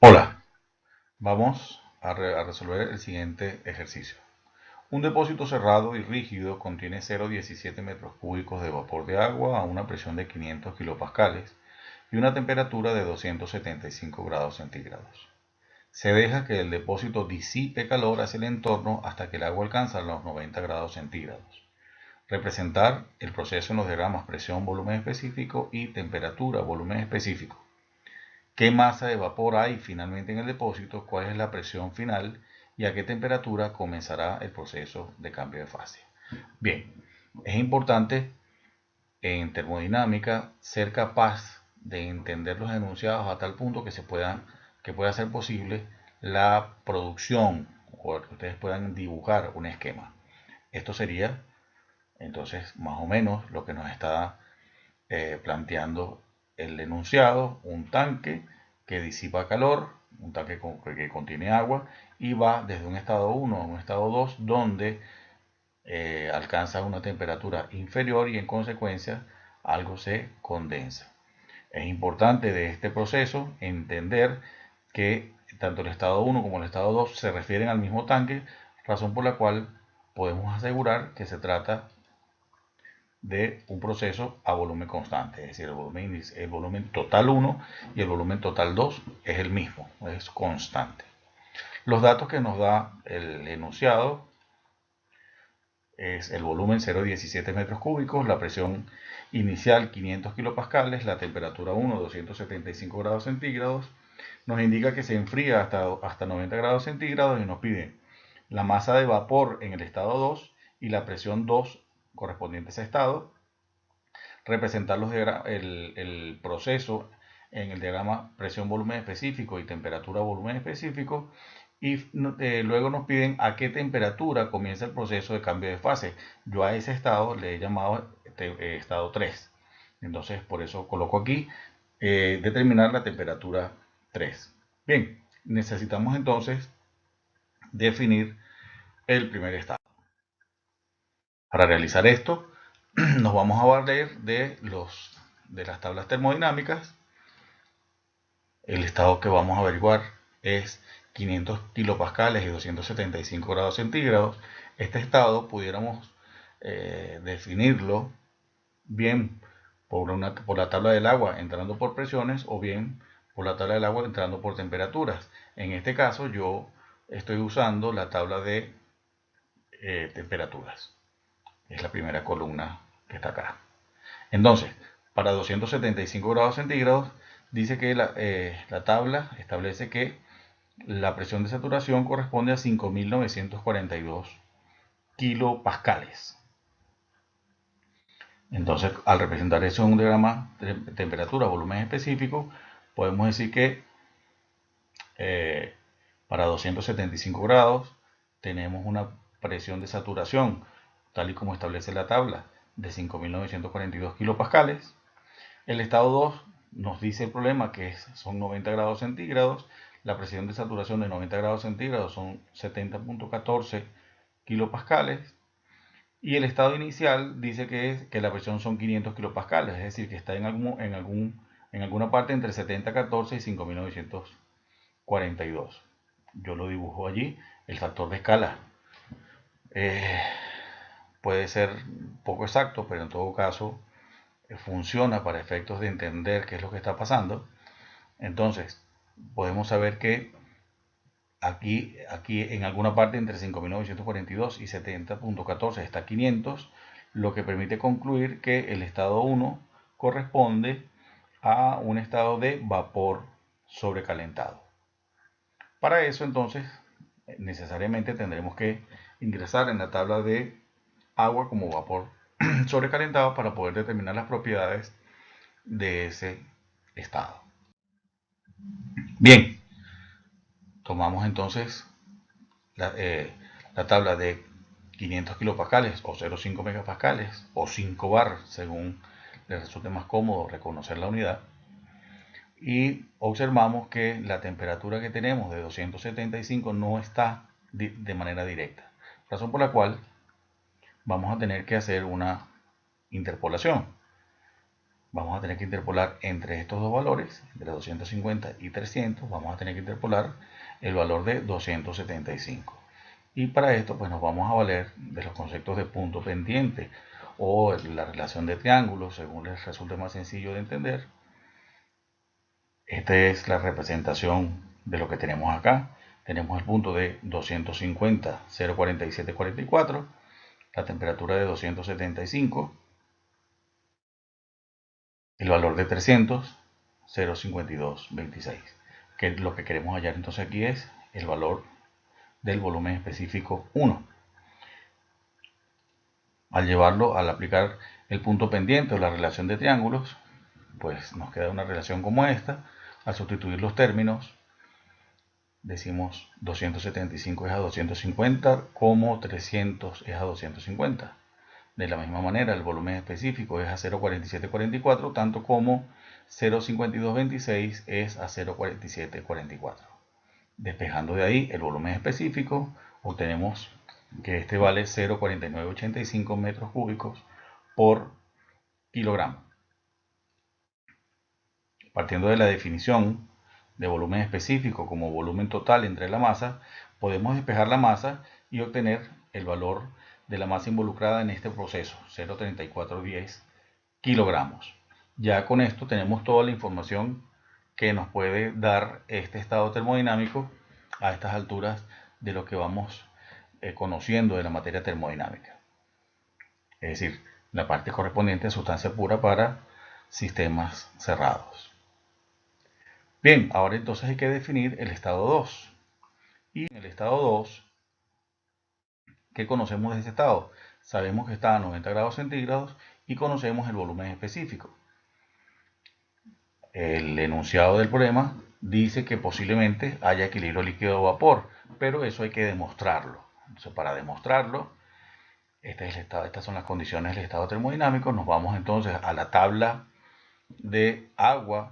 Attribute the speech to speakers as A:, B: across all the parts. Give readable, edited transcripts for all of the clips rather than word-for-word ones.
A: Hola, vamos a resolver el siguiente ejercicio. Un depósito cerrado y rígido contiene 0,17 metros cúbicos de vapor de agua a una presión de 500 kilopascales y una temperatura de 275 grados centígrados. Se deja que el depósito disipe calor hacia el entorno hasta que el agua alcanza los 90 grados centígrados. Representar el proceso en los diagramas presión, volumen específico y temperatura, volumen específico. ¿Qué masa de vapor hay finalmente en el depósito? ¿Cuál es la presión final? ¿Y a qué temperatura comenzará el proceso de cambio de fase? Bien, es importante en termodinámica ser capaz de entender los enunciados a tal punto que pueda ser posible la producción o que ustedes puedan dibujar un esquema. Esto sería entonces más o menos lo que nos está planteando el enunciado: un tanque que disipa calor, un tanque que contiene agua y va desde un estado 1 a un estado 2 donde alcanza una temperatura inferior y en consecuencia algo se condensa. Es importante de este proceso entender que tanto el estado 1 como el estado 2 se refieren al mismo tanque, razón por la cual podemos asegurar que se trata de un proceso a volumen constante, es decir, el volumen total 1 y el volumen total 2 es el mismo, es constante. Los datos que nos da el enunciado es el volumen 0,17 metros cúbicos, la presión inicial 500 kilopascales, la temperatura 1 275 grados centígrados, nos indica que se enfría hasta 90 grados centígrados y nos pide la masa de vapor en el estado 2 y la presión 2 correspondiente a ese estado, representar el proceso en el diagrama presión-volumen específico y temperatura-volumen específico, y luego nos piden a qué temperatura comienza el proceso de cambio de fase. Yo a ese estado le he llamado estado 3. Entonces por eso coloco aquí determinar la temperatura 3. Bien, necesitamos entonces definir el primer estado. Para realizar esto nos vamos a valer de las tablas termodinámicas. El estado que vamos a averiguar es 500 kilopascales y 275 grados centígrados. Este estado pudiéramos definirlo bien por la tabla del agua entrando por presiones o bien por la tabla del agua entrando por temperaturas. En este caso yo estoy usando la tabla de temperaturas. Es la primera columna que está acá. Entonces, para 275 grados centígrados, dice que la tabla establece que la presión de saturación corresponde a 5.942 kilopascales. Entonces, al representar eso en un diagrama de temperatura, volumen específico, podemos decir que eh, para 275 grados tenemos una presión de saturación, tal y como establece la tabla, de 5.942 kilopascales. El estado 2 nos dice el problema que son 90 grados centígrados. La presión de saturación de 90 grados centígrados son 70.14 kilopascales. Y el estado inicial dice que la presión son 500 kilopascales, es decir, que está en alguna parte entre 70.14 y 5.942. Yo lo dibujo allí. El factor de escala eh, puede ser poco exacto, pero en todo caso funciona para efectos de entender qué es lo que está pasando. Entonces, podemos saber que aquí en alguna parte entre 5.942 y 70.14 está 500, lo que permite concluir que el estado 1 corresponde a un estado de vapor sobrecalentado. Para eso entonces necesariamente tendremos que ingresar en la tabla de agua como vapor sobrecalentado para poder determinar las propiedades de ese estado. Bien, tomamos entonces la tabla de 500 kilopascales o 0,5 megapascales o 5 bar, según les resulte más cómodo reconocer la unidad, y observamos que la temperatura que tenemos de 275 no está de manera directa, razón por la cual vamos a tener que hacer una interpolación. vamos a tener que interpolar entre estos dos valores, entre 250 y 300, vamos a tener que interpolar el valor de 275. Y para esto pues nos vamos a valer de los conceptos de punto pendiente o la relación de triángulos, según les resulte más sencillo de entender. Esta es la representación de lo que tenemos acá. Tenemos el punto de 250, 0,4744, la temperatura de 275, el valor de 300, 0,5226. Que lo que queremos hallar entonces aquí es el valor del volumen específico 1. Al aplicar el punto pendiente o la relación de triángulos, pues nos queda una relación como esta. Al sustituir los términos, decimos 275 es a 250 como 300 es a 250. De la misma manera, el volumen específico es a 0,4744, tanto como 0,5226 es a 0,4744. Despejando de ahí el volumen específico, obtenemos que este vale 0,4985 metros cúbicos por kilogramo. Partiendo de la definición de volumen específico como volumen total entre la masa, podemos despejar la masa y obtener el valor de la masa involucrada en este proceso, 0,3410 kilogramos. Ya con esto tenemos toda la información que nos puede dar este estado termodinámico a estas alturas de lo que vamos conociendo de la materia termodinámica. Es decir, la parte correspondiente a sustancia pura para sistemas cerrados. Bien, ahora entonces hay que definir el estado 2. Y en el estado 2, ¿qué conocemos de ese estado? Sabemos que está a 90 grados centígrados y conocemos el volumen específico. El enunciado del problema dice que posiblemente haya equilibrio líquido-vapor, pero eso hay que demostrarlo. Entonces, para demostrarlo, estas son las condiciones del estado termodinámico. Nos vamos entonces a la tabla de agua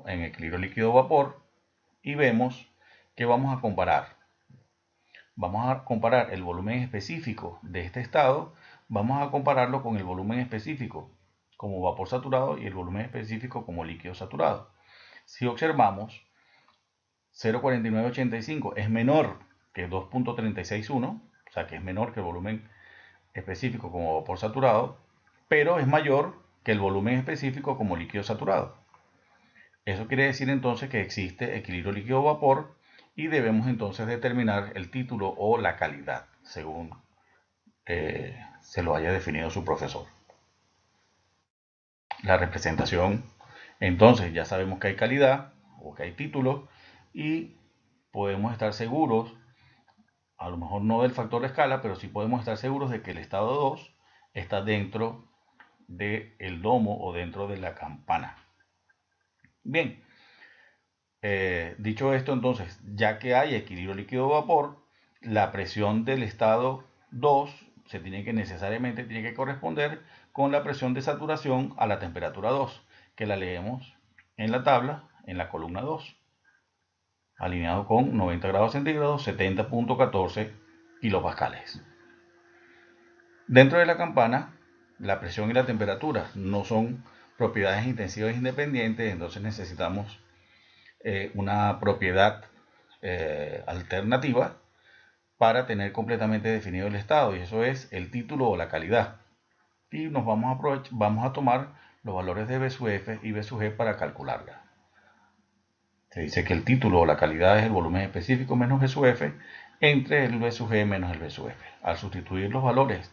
A: en equilibrio líquido-vapor y vemos que vamos a comparar. Vamos a comparar el volumen específico de este estado, vamos a compararlo con el volumen específico como vapor saturado y el volumen específico como líquido saturado. Si observamos, 0,4985 es menor que 2,361, o sea que es menor que el volumen específico como vapor saturado, pero es mayor que el volumen específico como líquido saturado. Eso quiere decir entonces que existe equilibrio líquido-vapor y debemos entonces determinar el título o la calidad, según se lo haya definido su profesor. La representación, entonces ya sabemos que hay calidad o que hay título y podemos estar seguros, a lo mejor no del factor de escala, pero sí podemos estar seguros de que el estado 2 está dentro del domo o dentro de la campana. Bien, dicho esto, entonces, ya que hay equilibrio líquido-vapor, la presión del estado 2 necesariamente tiene que corresponder con la presión de saturación a la temperatura 2, que la leemos en la tabla, en la columna 2, alineado con 90 grados centígrados, 70,14 kilopascales. Dentro de la campana, la presión y la temperatura no son propiedades intensivas independientes, entonces necesitamos una propiedad alternativa para tener completamente definido el estado, y eso es el título o la calidad. Y nos vamos a tomar los valores de B sub F y B sub G para calcularla. Se dice que el título o la calidad es el volumen específico menos B sub F entre el B sub G menos el B sub F. Al sustituir los valores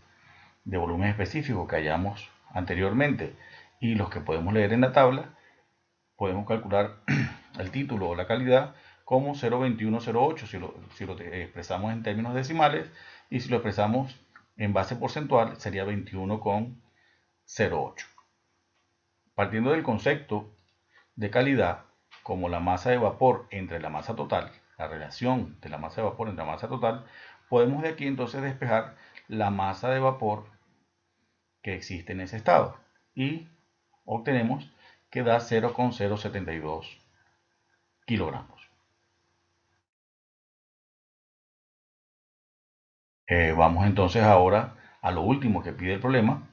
A: de volumen específico que hallamos anteriormente y los que podemos leer en la tabla, podemos calcular el título o la calidad como 0,2108 si lo expresamos en términos decimales, y si lo expresamos en base porcentual sería 21,08. Partiendo del concepto de calidad como la masa de vapor entre la masa total, la relación de la masa de vapor entre la masa total, podemos de aquí entonces despejar la masa de vapor que existe en ese estado y obtenemos que da 0,072 kilogramos. Vamos entonces ahora a lo último que pide el problema,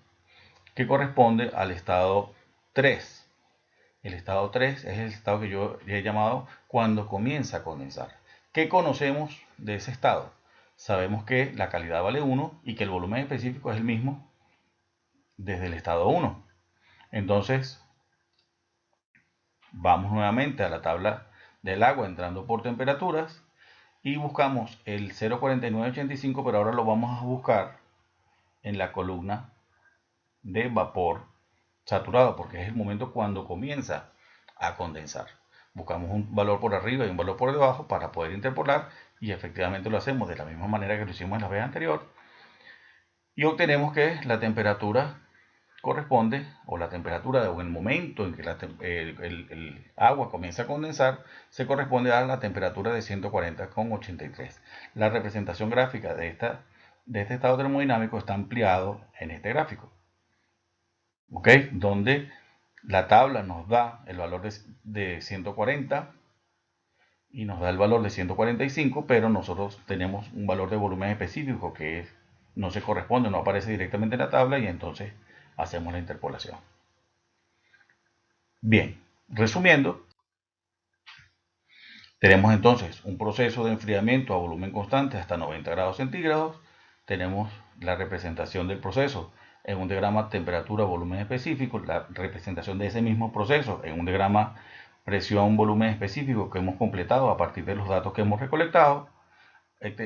A: que corresponde al estado 3. El estado 3 es el estado que yo he llamado cuando comienza a condensar. ¿Qué conocemos de ese estado? Sabemos que la calidad vale 1 y que el volumen específico es el mismo desde el estado 1. Entonces, vamos nuevamente a la tabla del agua entrando por temperaturas y buscamos el 0,4985, pero ahora lo vamos a buscar en la columna de vapor saturado, porque es el momento cuando comienza a condensar. Buscamos un valor por arriba y un valor por debajo para poder interpolar, y efectivamente lo hacemos de la misma manera que lo hicimos en la vez anterior, y obtenemos que la temperatura corresponde, o la temperatura o el momento en que el agua comienza a condensar, se corresponde a la temperatura de 140,83. La representación gráfica de este estado termodinámico está ampliado en este gráfico, ¿ok? Donde la tabla nos da el valor de 140 y nos da el valor de 145, pero nosotros tenemos un valor de volumen específico que no se corresponde, no aparece directamente en la tabla, y entonces hacemos la interpolación. Bien, resumiendo, tenemos entonces un proceso de enfriamiento a volumen constante hasta 90 grados centígrados. Tenemos la representación del proceso en un diagrama temperatura-volumen específico, la representación de ese mismo proceso en un diagrama presión-volumen específico que hemos completado a partir de los datos que hemos recolectado,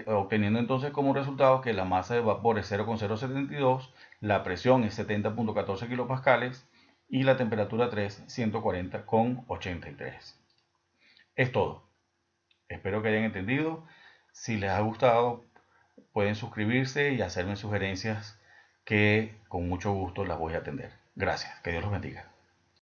A: obteniendo entonces como resultado que la masa de vapor es 0,072, la presión es 70,14 kilopascales y la temperatura 3, 140,83. Es todo. Espero que hayan entendido. Si les ha gustado, pueden suscribirse y hacerme sugerencias que con mucho gusto las voy a atender. Gracias. Que Dios los bendiga.